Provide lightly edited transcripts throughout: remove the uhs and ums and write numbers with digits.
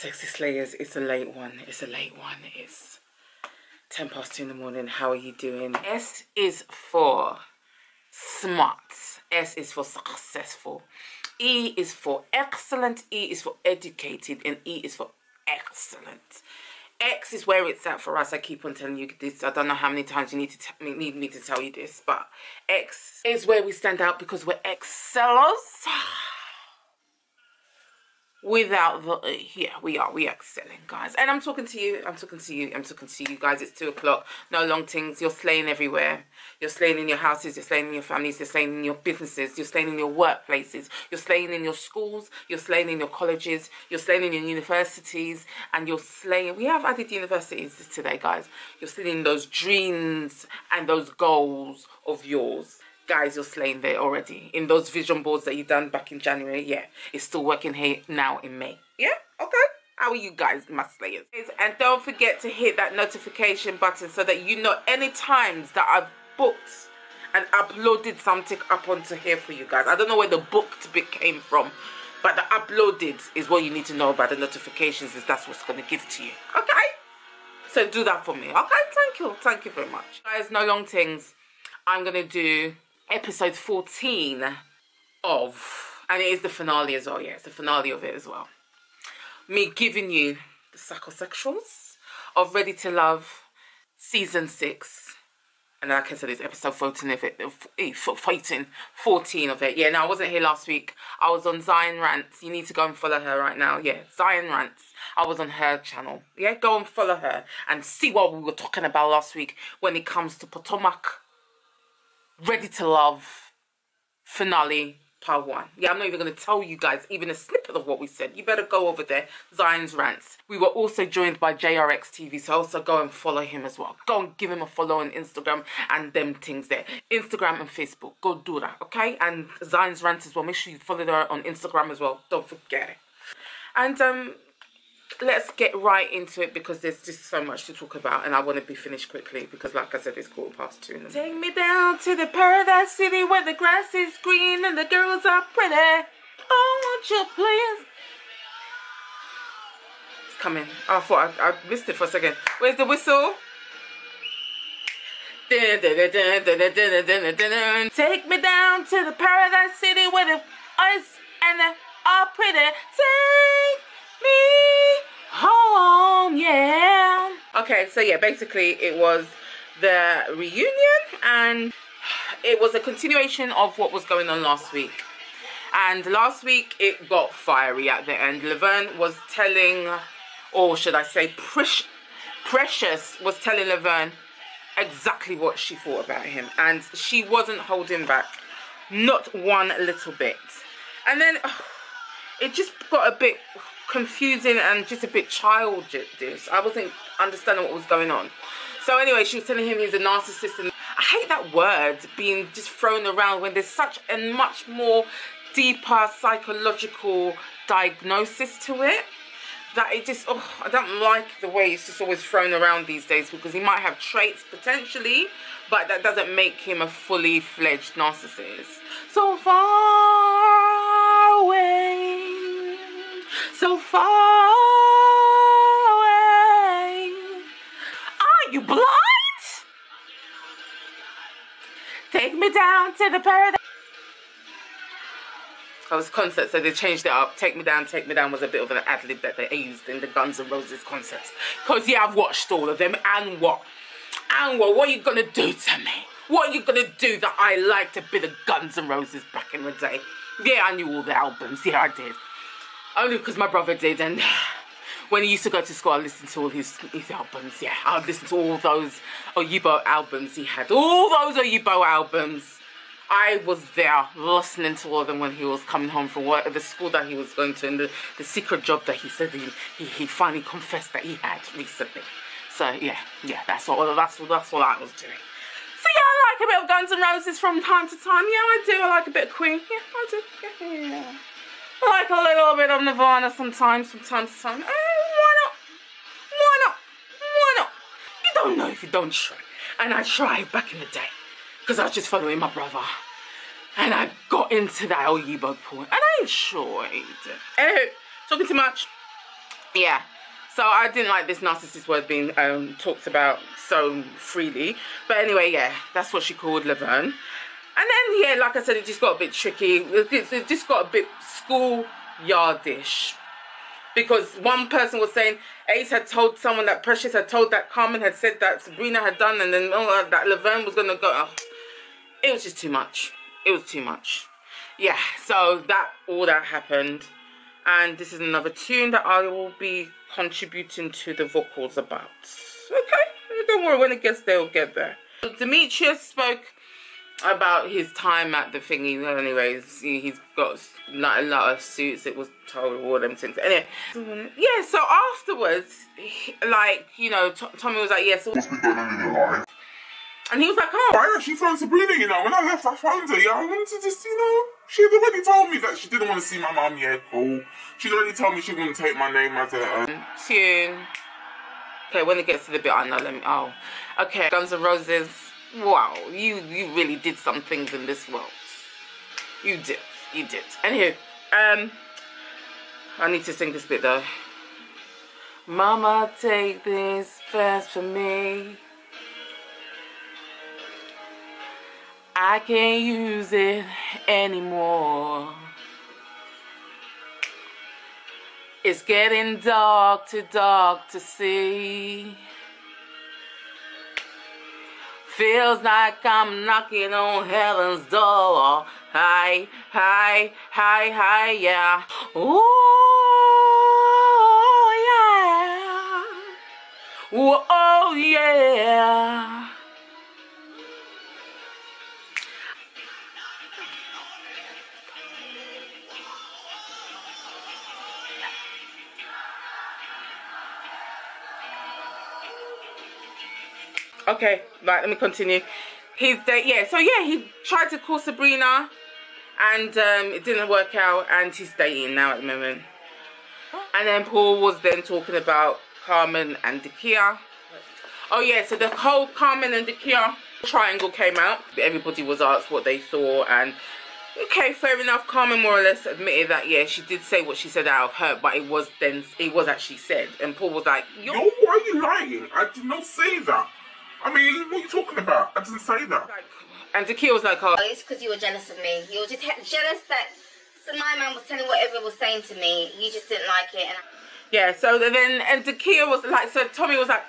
Sexy Slayers, it's a late one. It's a late one. It's 10 past 2 in the morning. How are you doing? S is for smart. S is for successful. E is for excellent. E is for educated. And E is for excellent. X is where it's at for us. I keep on telling you this. I don't know how many times you need me to tell you this. But X is where we stand out because we're excellers. Without the yeah, we are excelling, guys. And I'm talking to you guys. It's 2 o'clock. No long things. You're slaying everywhere. You're slaying in your houses, you're slaying in your families, you're slaying in your businesses, you're slaying in your workplaces, you're slaying in your schools, you're slaying in your colleges, you're slaying in your universities, and you're slaying. We have added universities today, guys. You're slaying those dreams and those goals of yours. Guys, you're slaying there already. In those vision boards that you done back in January, yeah, it's still working here now in May. Yeah, okay. How are you guys, my slayers? And don't forget to hit that notification button so that you know any times that I've booked and uploaded something up onto here for you guys. I don't know where the booked bit came from, but the uploaded is what you need to know about the notifications, is that's what's going to give to you. Okay? So do that for me. Okay, thank you very much. Guys, no long things. I'm going to do episode 14 of, and it is the finale as well, yeah, it's the finale of it as well. Me giving you the psychosexuals of Ready to Love season 6, and like I said, it's episode 14 of it, 14 of it. Yeah, no, I wasn't here last week. I was on Zion Rants. You need to go and follow her right now. Yeah, Zion Rants. I was on her channel. Yeah, go and follow her and see what we were talking about last week when it comes to Potomac Ready to Love finale part 1. Yeah, I'm not even going to tell you guys even a snippet of what we said. You better go over there, Zion's Rants. We were also joined by JRX TV, so also go and follow him as well. Go and give him a follow on Instagram and them things there. Instagram and Facebook. Go do that, okay? And Zion's Rants as well. Make sure you follow her on Instagram as well. Don't forget it. And let's get right into it because there's just so much to talk about and I want to be finished quickly because like I said, it's 2:15. Take me down to the paradise city where the grass is green and the girls are pretty. Oh, won't you please? It's coming. Oh, I thought I missed it for a second. Where's the whistle? Take me down to the paradise city where the ice and the are pretty. Take me home, yeah. Okay, so yeah, basically it was the reunion and it was a continuation of what was going on last week. And last week it got fiery at the end. Laverne was telling, or should I say Precious was telling Laverne exactly what she thought about him, and she wasn't holding back, not one little bit. And then it just got a bit confusing and just a bit childish. I wasn't understanding what was going on. So anyway, she was telling him he's a narcissist, and I hate that word being just thrown around when there's such a much more deeper psychological diagnosis to it, that it just, I don't like the way it's just always thrown around these days, because he might have traits potentially, but that doesn't make him a fully fledged narcissist. So far away, so far away. Are you blind? Take me down to the paradise. It was concert, so they changed it up. Take me down was a bit of an ad-lib that they used in the Guns N' Roses concerts. Because, yeah, I've watched all of them. And what? And what? What are you going to do to me? What are you going to do that I liked a bit of Guns N' Roses back in the day? Yeah, I knew all the albums. Yeah, I did. Only because my brother did. And when he used to go to school, I listened to all his albums. Yeah, I'd listen to all those Oyibo albums he had. All those Oyibo albums. I was there listening to all of them when he was coming home from work, the school that he was going to, and the secret job that he said he finally confessed that he had recently. So yeah, that's what I was doing. So yeah, I like a bit of Guns N' Roses from time to time. Yeah, I do. I like a bit of Queen. Yeah, I do. Yeah. I like a little bit of Nirvana sometimes, from time to time. Why not? Why not? Why not? You don't know if you don't try. And I tried back in the day. Because I was just following my brother. And I got into that Oyibo pool. And I enjoyed it. Anywho, talking too much. Yeah. So I didn't like this narcissist word being talked about so freely. But anyway, yeah, that's what she called Laverne. And then, yeah, like I said, it just got a bit tricky. It just got a bit schoolyardish. Because one person was saying Ace had told someone that Precious had told that Carmen had said that Sabrina had done, and then that Laverne was going to go. Oh, it was just too much. It was too much. Yeah, so all that happened. And this is another tune that I will be contributing to the vocals about. Okay, don't worry, when it gets there, it'll get there. Demetrius spoke about his time at the thingy. Anyways, he's got a lot of suits. It was told all them things. Anyway, yeah. So afterwards, like, you know, Tommy was like, "Yes." What's been going on in your life? And he was like, "Oh, I actually phoned Sabrina. You know, when I left, I phoned her. Yeah, I wanted to just, you know, she had already told me that she didn't want to see my mum. Yeah, cool. She'd already told me she wouldn't take my name as a tune." Okay, when it gets to the bit, I know. Okay, Guns N' Roses. Wow, you really did some things in this world. You did. Anywho, I need to sing this bit though. Mama, take this fast for me. I can't use it anymore. It's getting dark to see. Feels like I'm knocking on heaven's door. Hi, hi, hi, hi, yeah. Ooh, yeah. Ooh, oh, yeah. Okay, right, let me continue. He tried to call Sabrina, and it didn't work out, and he's dating now at the moment. And then Paul was then talking about Carmen and Dakyia. Oh yeah, so the whole Carmen and Dakyia triangle came out. Everybody was asked what they thought, and okay, fair enough. Carmen more or less admitted that, yeah, she did say what she said out of hurt, but it was actually said. And Paul was like, Yo, why are you lying? I did not say that. I mean, what are you talking about? I didn't say that. And Dakyia was like, oh, it's because you were jealous of me. You were just jealous that my man was telling whatever was saying to me. You just didn't like it. Yeah, so then, and Dakyia was like, so Tommy was like,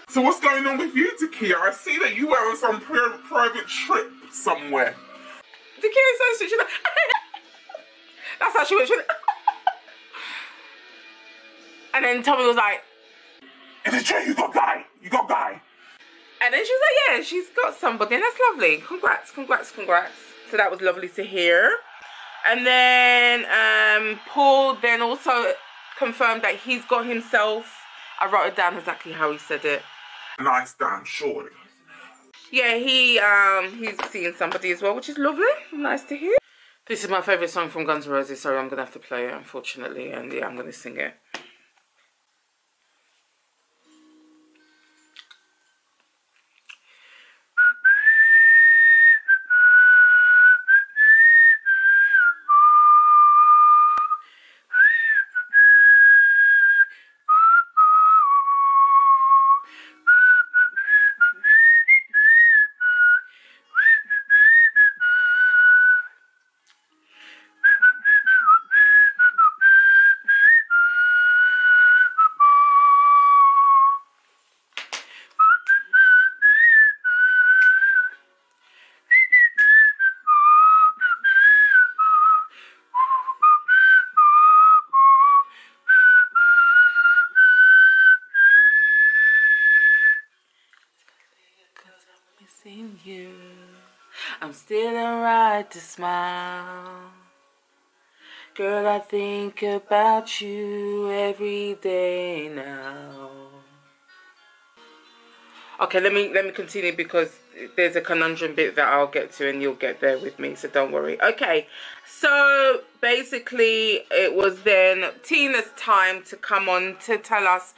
so what's going on with you, Dakyia? I see that you were on some private trip somewhere. Dakyia is so sweet. She's like, that's how she went. And then Tommy was like, is it true? You got guy. and then she was like, yeah, she's got somebody, and that's lovely. Congrats. So that was lovely to hear. And then Paul then also confirmed that he's got himself, I wrote it down exactly how he said it. Nice damn surely. Yeah, he's seeing somebody as well, which is lovely. Nice to hear. This is my favourite song from Guns N' Roses, so I'm going to have to play it, unfortunately. And yeah, I'm going to sing it. You, I'm still alright to smile. Girl, I think about you every day now. Okay, let me continue because there's a conundrum bit that I'll get to and you'll get there with me, so don't worry. Okay, so basically it was then Tina's time to come on to tell us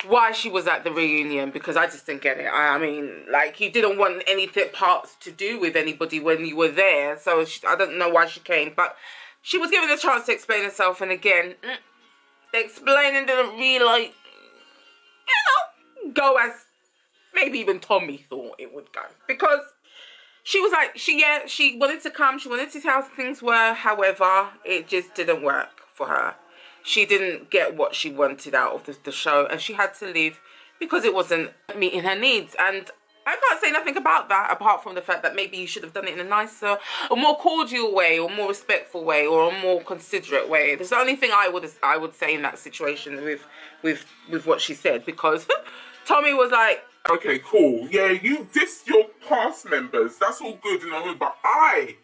why she was at the reunion, because I just didn't get it. I mean, like, you didn't want anything parts to do with anybody when you were there, so I don't know why she came, but she was given a chance to explain herself, and again, The explaining didn't really, go as maybe even Tommy thought it would go. Because she was like, she wanted to come, she wanted to see how things were. However, it just didn't work for her. She didn't get what she wanted out of the show, and she had to leave because it wasn't meeting her needs. And I can't say nothing about that apart from the fact that maybe you should have done it in a nicer, a more cordial way, or more respectful way, or a more considerate way. That's the only thing I would say in that situation with what she said, because Tommy was like, okay, cool. Yeah, you dissed your cast members. That's all good and all, but I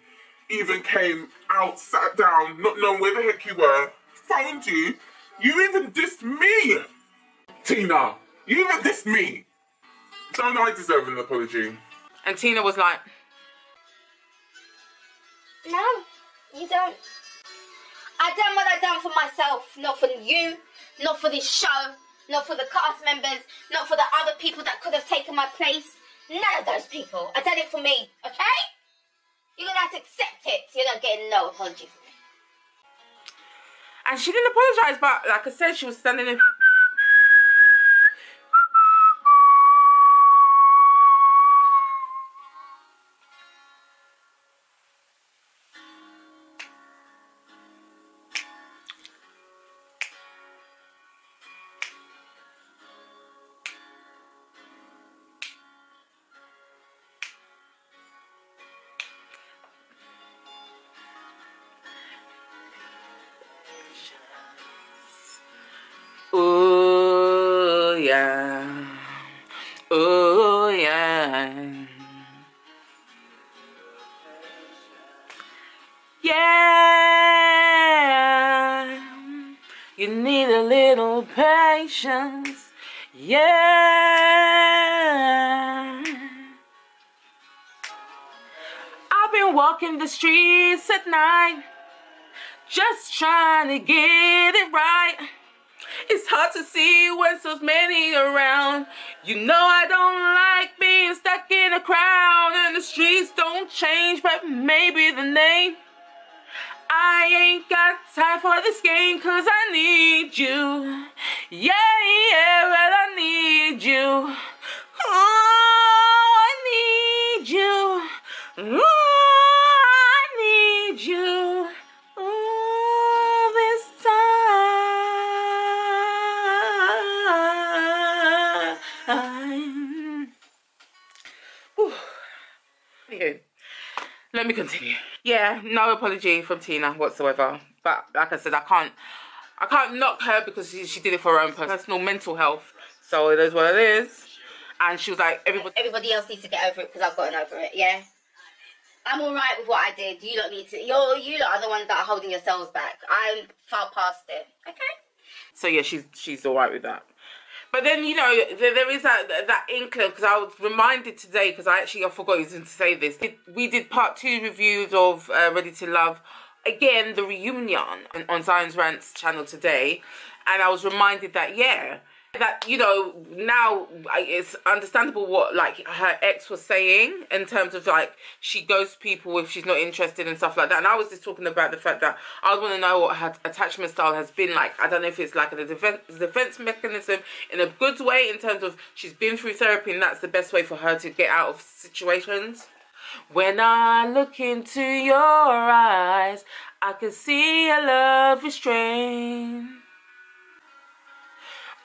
even came out, sat down, not knowing where the heck you were, phoned you. You even dissed me, Tina. You even dissed me. Don't I deserve an apology? And Tina was like, no, you don't. I done what I done for myself, not for you, not for this show, not for the cast members, not for the other people that could have taken my place. None of those people. I done it for me, okay? You're gonna have to accept it. You're not getting no apology from me. and she didn't apologize, but like I said, she was standing in. Oh yeah, oh yeah, yeah. You need a little patience, yeah. I've been walking the streets at night, just trying to get it right. It's hard to see when so many around. You know I don't like being stuck in a crowd, and the streets don't change, but maybe the name. I ain't got time for this game, 'cause I need you. Yeah, yeah, but I need you. Oh, I need you. Oh, I need you. Oh, this time. Whew. Anywho, let me continue. Yeah, no apology from Tina whatsoever. But like I said, I can't knock her because she did it for her own personal mental health. So it is what it is. And she was like, everybody else needs to get over it because I've gotten over it, yeah? I'm alright with what I did. You lot need to. You lot are the ones that are holding yourselves back. I'm far past it, okay? So yeah, she's alright with that. But then, you know, there is that inkling, because I was reminded today, because I forgot even to say this. We did part 2 reviews of Ready to Love, again, the reunion on Zion's Rant's channel today. And I was reminded that, yeah, that, you know, now it's understandable what, like, her ex was saying in terms of, like, she ghosts people if she's not interested and stuff like that. And I was just talking about the fact that I want to know what her attachment style has been like. I don't know if it's like a defense mechanism in a good way, in terms of she's been through therapy and that's the best way for her to get out of situations. When I look into your eyes, I can see a love restrained.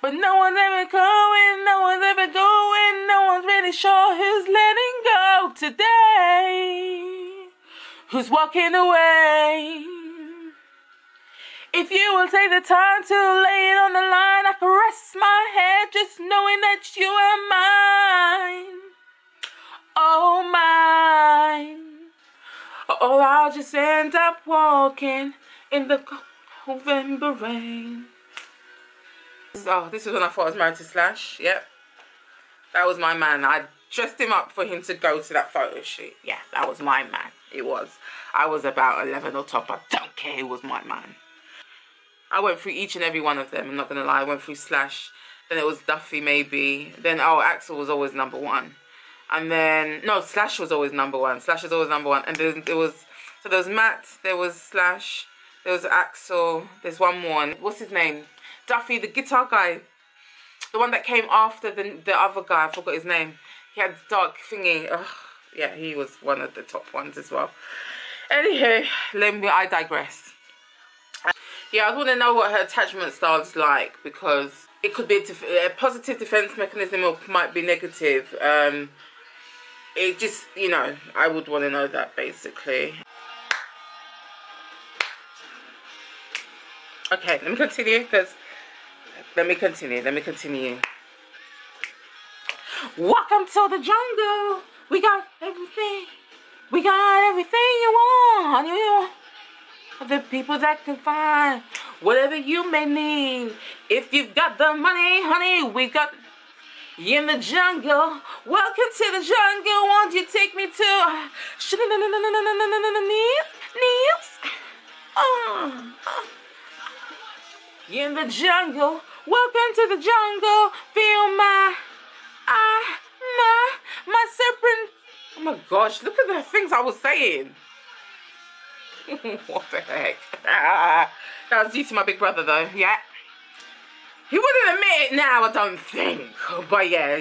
But no one's ever going, no one's ever going, no one's really sure who's letting go today, who's walking away. If you will take the time to lay it on the line, I can rest my head just knowing that you are mine. Oh, mine. Or I'll just end up walking in the November rain. Oh, this was when I thought I was married to Slash. Yep. That was my man. I dressed him up for him to go to that photo shoot. Yeah, that was my man. It was. I was about 11 or top. I don't care. It was my man. I went through each and every one of them. I'm not going to lie. I went through Slash. Then it was Duffy, maybe. Then, Axel was always number 1. And then, no, Slash was always number 1. Slash was always number 1. And then there was Matt. There was Slash. There was Axel. There's one more. What's his name? Duffy, the guitar guy. The one that came after the other guy. I forgot his name. He had dark thingy. Ugh. Yeah, he was one of the top ones as well. Anywho, I digress. Yeah, I want to know what her attachment style is like, because it could be a positive defense mechanism or might be negative. It just, you know, I would want to know that basically. Okay, let me continue. Let me continue. Welcome to the jungle. We got everything. We got everything you want. The people that can find whatever you may need. If you've got the money, honey, we got you in the jungle. Welcome to the jungle. Won't you take me to you in the jungle. Welcome to the jungle. Feel my serpent. Oh my gosh, look at the things I was saying. What the heck? That was due to my big brother though, yeah. He wouldn't admit it now, I don't think. But yeah,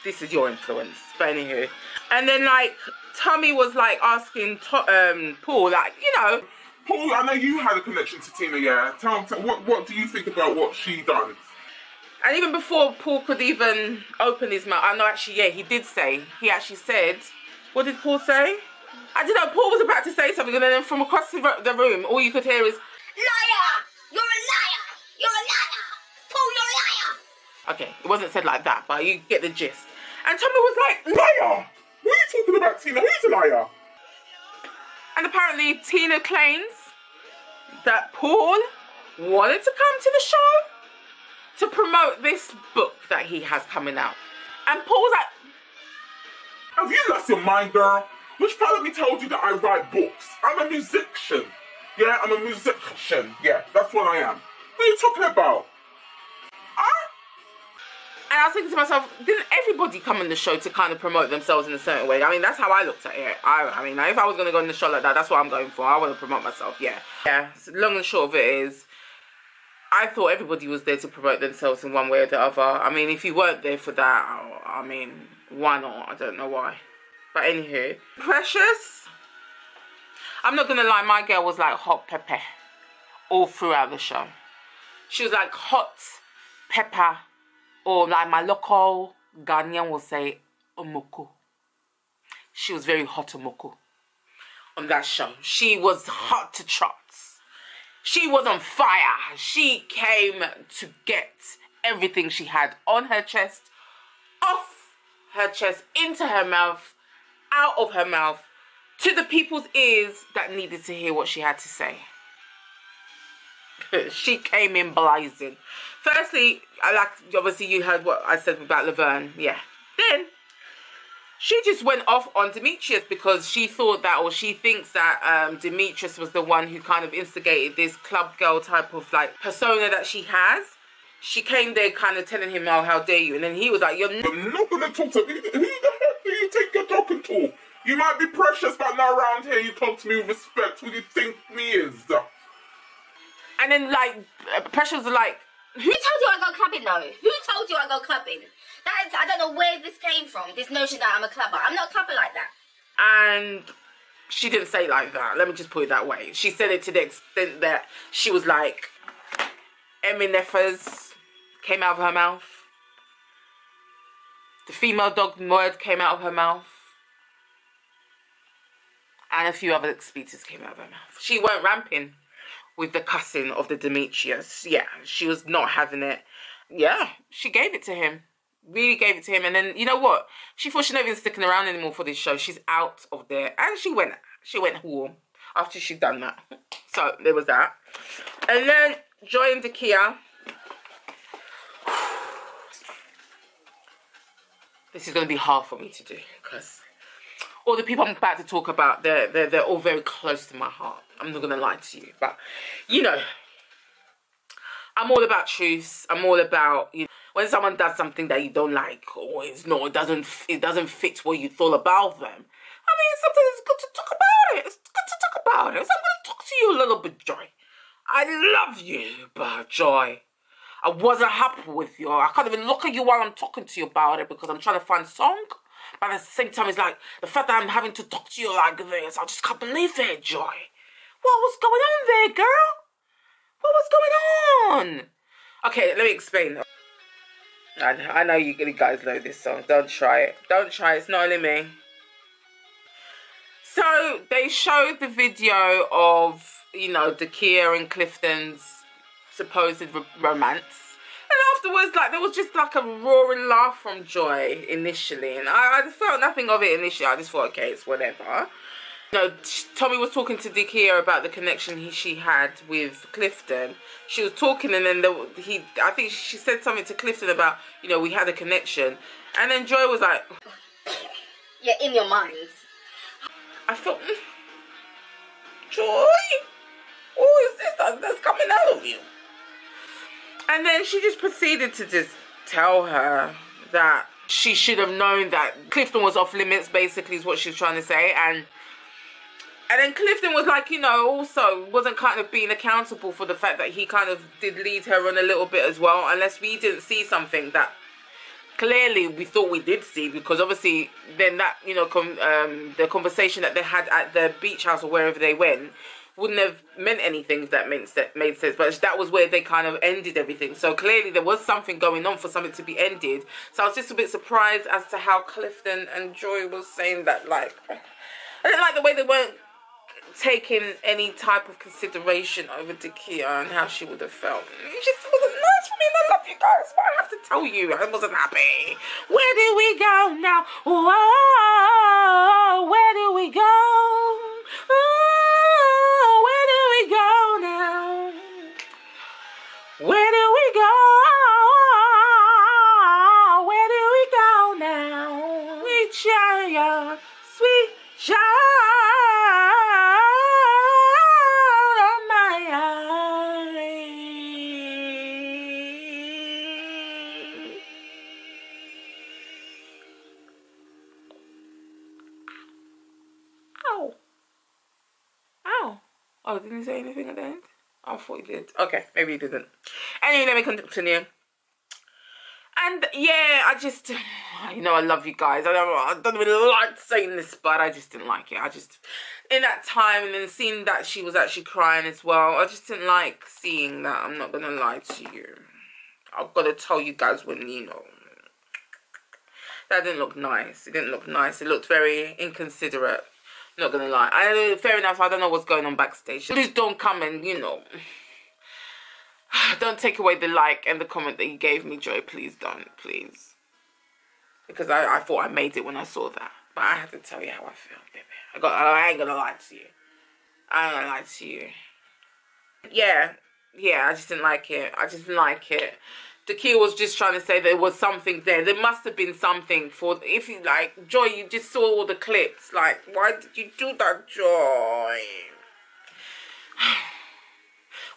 this is your influence. But anywho. And then like, Tommy was like asking Paul, like, you know. Paul, I know you had a connection to Tina, yeah. Tell what do you think about what she done? And even before Paul could even open his mouth, I know actually, yeah, he actually said, what did Paul say? I don't know, Paul was about to say something, and then from across the room, all you could hear is, liar! You're a liar! You're a liar! Paul, you're a liar! Okay, it wasn't said like that, but you get the gist. And Tommy was like, liar! What are you talking about, Tina? Who's a liar? And apparently Tina claims that Paul wanted to come to the show to promote this book that he has coming out. And Paul was like, have you lost your mind, girl? Which part of me told you that I write books? I'm a musician. Yeah, I'm a musician. Yeah, that's what I am. What are you talking about? And I was thinking to myself, didn't everybody come on the show to kind of promote themselves in a certain way? I mean, that's how I looked at it. I mean, if I was going to go on the show like that, that's what I'm going for. I want to promote myself, yeah. Yeah, so long and short of it is, I thought everybody was there to promote themselves in one way or the other. I mean, if you weren't there for that, I mean, why not? I don't know why. But anywho, Precious, I'm not going to lie, my girl was like hot pepper all throughout the show. She was like hot pepper, or like my local Ghanaian will say, omoko. She was very hot omoko on that show. She was hot to trots. She was on fire. She came to get everything she had on her chest, off her chest, into her mouth, out of her mouth, to the people's ears that needed to hear what she had to say. She came in blazing. Firstly, obviously you heard what I said about Laverne, yeah. Then, she just went off on Demetrius because she thought that, or she thinks that Demetrius was the one who kind of instigated this club girl type of like persona that she has. She came there kind of telling him, oh, how dare you? And then he was like, you're not going to talk to me. Who the heck do you think you're talking to? You might be precious, but not around here. You talk to me with respect. Who do you think me is? And then like, Precious was like, who told you I go clubbing though? Who told you I go clubbing? That is, I don't know where this came from, this notion that I'm a clubber. I'm not a clubber like that. And she didn't say it like that. Let me just put it that way. She said it to the extent that she was like, Eminefers came out of her mouth. The female dog word came out of her mouth. And a few other speeches came out of her mouth. She weren't ramping with the cussing of the Demetrius. Yeah, she was not having it. Yeah, she gave it to him. Really gave it to him. And then, you know what? She thought she's not even sticking around anymore for this show. She's out of there. And she went home after she'd done that. So, there was that. And then, Joi and Dakyia. This is going to be hard for me to do. Because all the people I'm about to talk about, they're all very close to my heart. I'm not going to lie to you. But, you know, I'm all about truth. I'm all about, you know, when someone does something that you don't like, or it doesn't fit what you thought about them. I mean, sometimes it's good to talk about it. It's good to talk about it. So I'm going to talk to you a little bit, Joi. I love you, but Joi, I wasn't happy with you. I can't even look at you while I'm talking to you about it because I'm trying to find a song. But at the same time, it's like, the fact that I'm having to talk to you like this, I just can't believe it, Joi. What was going on there, girl? What was going on? Okay, let me explain. I know you guys know this song. Don't try it. Don't try it. It's not only me. So, they showed the video of, you know, Dakyia and Clifton's supposed romance. And afterwards, like, there was just like a roaring laugh from Joi initially. And I felt nothing of it initially. I just thought, okay, it's whatever. You know, Tommy was talking to Dakyia about the connection she had with Clifton. She was talking and then I think she said something to Clifton about, you know, we had a connection. And then Joi was like... Yeah, in your mind. I thought, Joi? Who is this that's coming out of you? And then she just proceeded to just tell her that she should have known that Clifton was off limits, basically, is what she was trying to say. And then Clifton was like, you know, also wasn't kind of being accountable for the fact that he kind of did lead her on a little bit as well, unless we didn't see something that clearly we thought we did see, because obviously then that, you know, the conversation that they had at the beach house or wherever they went wouldn't have meant anything if that made sense, but that was where they kind of ended everything. So clearly there was something going on for something to be ended. So I was just a bit surprised as to how Clifton and Joi was saying that, like, I didn't like the way they weren't taking any type of consideration over Dakyia and how she would have felt. It just wasn't nice for me, and I love you guys, but I have to tell you, I wasn't happy. Where do we go now? Whoa, where do we go? Oh, where do we go now? Where do we go? Where do we go now? Sweet Joi, sweet Joi. Oh, didn't he say anything at the end? I thought he did. Okay, maybe he didn't. Anyway, let me continue. And yeah, I just, you know, I love you guys. I don't really like saying this, but I just didn't like it. I just, in that time, and then seeing that she was actually crying as well, I just didn't like seeing that. I'm not going to lie to you. I've got to tell you guys when, you know, that didn't look nice. It didn't look nice. It looked very inconsiderate. Not gonna lie. Fair enough, I don't know what's going on backstage. Please don't come and, you know, don't take away the like and the comment that you gave me, Joi. Please don't, please. Because I thought I made it when I saw that. But I have to tell you how I feel, baby. I ain't gonna lie to you. I ain't gonna lie to you. Yeah, I just didn't like it. I just didn't like it. Dakyia was just trying to say there was something there. There must have been something for, if you like, Joi, you just saw all the clips. Like, why did you do that, Joi?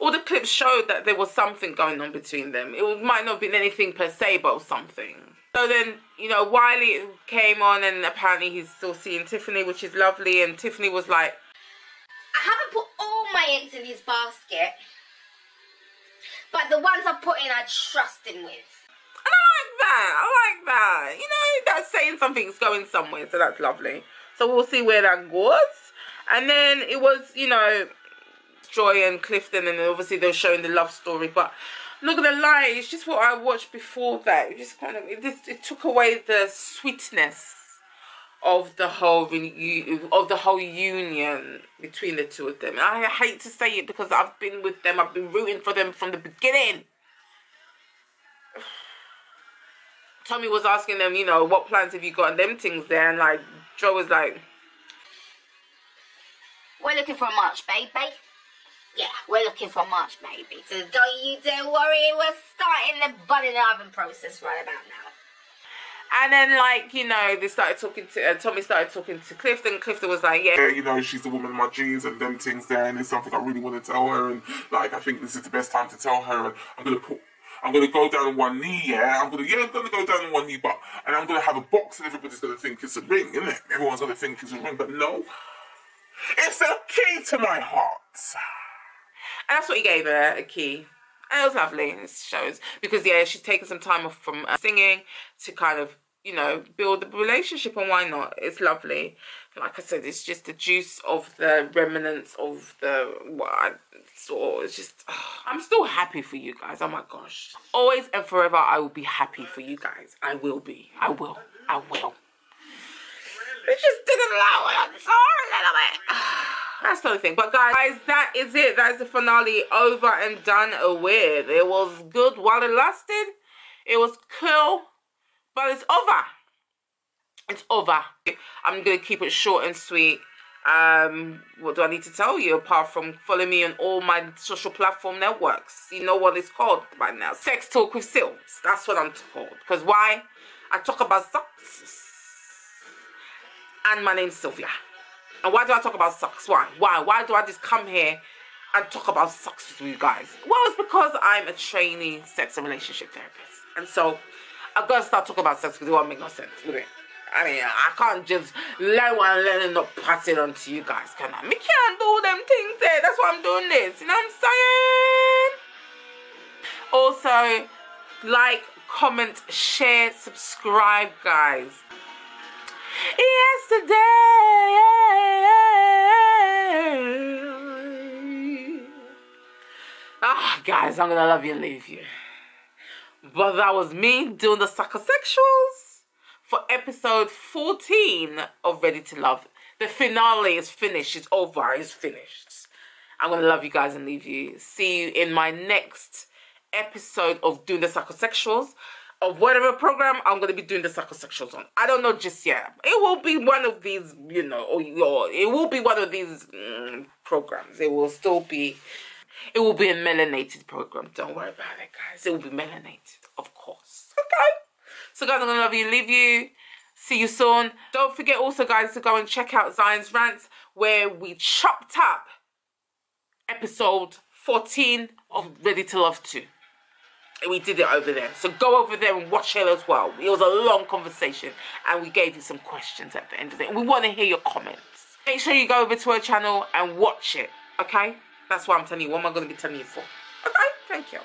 All the clips showed that there was something going on between them. It might not have been anything per se, but something. So then, you know, Wiley came on and apparently he's still seeing Tiffany, which is lovely. And Tiffany was like, I haven't put all my eggs in his basket. But the ones I've put in, I trust him with. And I like that. You know, that's saying something's going somewhere. So that's lovely. So we'll see where that goes. And then it was, you know, Joi and Clifton. And obviously they were showing the love story. But I'm not going to lie. It's just what I watched before that. It just kind of, it took away the sweetness of the whole union between the two of them. And I hate to say it because I've been with them. I've been rooting for them from the beginning. Tommy was asking them, you know, what plans have you got and them things there, and like Joi was like, we're looking for a March baby. Yeah, we're looking for a March baby. So don't you dare worry, we're starting the bun in the oven process right about now. And then, like, you know, they started talking to, Tommy started talking to Clifton. Clifton was like, yeah, you know, she's the woman of my dreams and them things there, and it's something I really want to tell her, and like, I think this is the best time to tell her, and I'm gonna go down on one knee, yeah? I'm gonna go down on one knee, and I'm gonna have a box, and everybody's gonna think it's a ring, isn't it? Everyone's gonna think it's a ring, but no. It's a key to my heart. And that's what he gave her, a key. And it was lovely. It shows because yeah, she's taken some time off from singing to kind of, you know, build the relationship, and why not? It's lovely. Like I said, it's just the juice of the remnants of the what I saw. It's just, I'm still happy for you guys. Oh my gosh. Always and forever, I will be happy for you guys. I will be. I will. I will. It just didn't allow it. I'm sorry, little bit. That's the only thing. But guys, that is it. That is the finale over and done with. It was good while it lasted. It was cool. But it's over. It's over. I'm going to keep it short and sweet. What do I need to tell you apart from follow me on all my social platform networks? You know what it's called by now. Sex Talk with Silks. That's what I'm called. Because why? I talk about socks. And my name's Sylvia. And why do I talk about socks? Why? Why do I just come here and talk about socks with you guys? Well, it's because I'm a trainee sex and relationship therapist. And so I've got to start talking about sex because it won't make no sense, would it? I mean, I can't just let one and let it not pass it on to you guys, can I? Me can't do them things there. That's why I'm doing this. You know what I'm saying? Also, like, comment, share, subscribe, guys. Yesterday, guys, I'm gonna love you and leave you. But that was me doing the psychosexuals for episode 14 of Ready to Love. The finale is finished. It's over. It's finished. I'm gonna love you guys and leave you. See you in my next episode of doing the psychosexuals. Of whatever program I'm going to be doing the psychosexuals on. I don't know just yet. It will be one of these, you know, or it will be one of these programs. It will still be, it will be a melanated program. Don't worry about it, guys. It will be melanated, of course. Okay? So, guys, I'm going to love you and leave you. See you soon. Don't forget also, guys, to go and check out Zion's Rants, where we chopped up episode 14 of Ready to Love 2. We did it over there. So go over there and watch it as well. It was a long conversation and we gave you some questions at the end of it. And we want to hear your comments. Make sure you go over to her channel and watch it. Okay? That's what I'm telling you. What am I going to be telling you for? Okay? Thank you.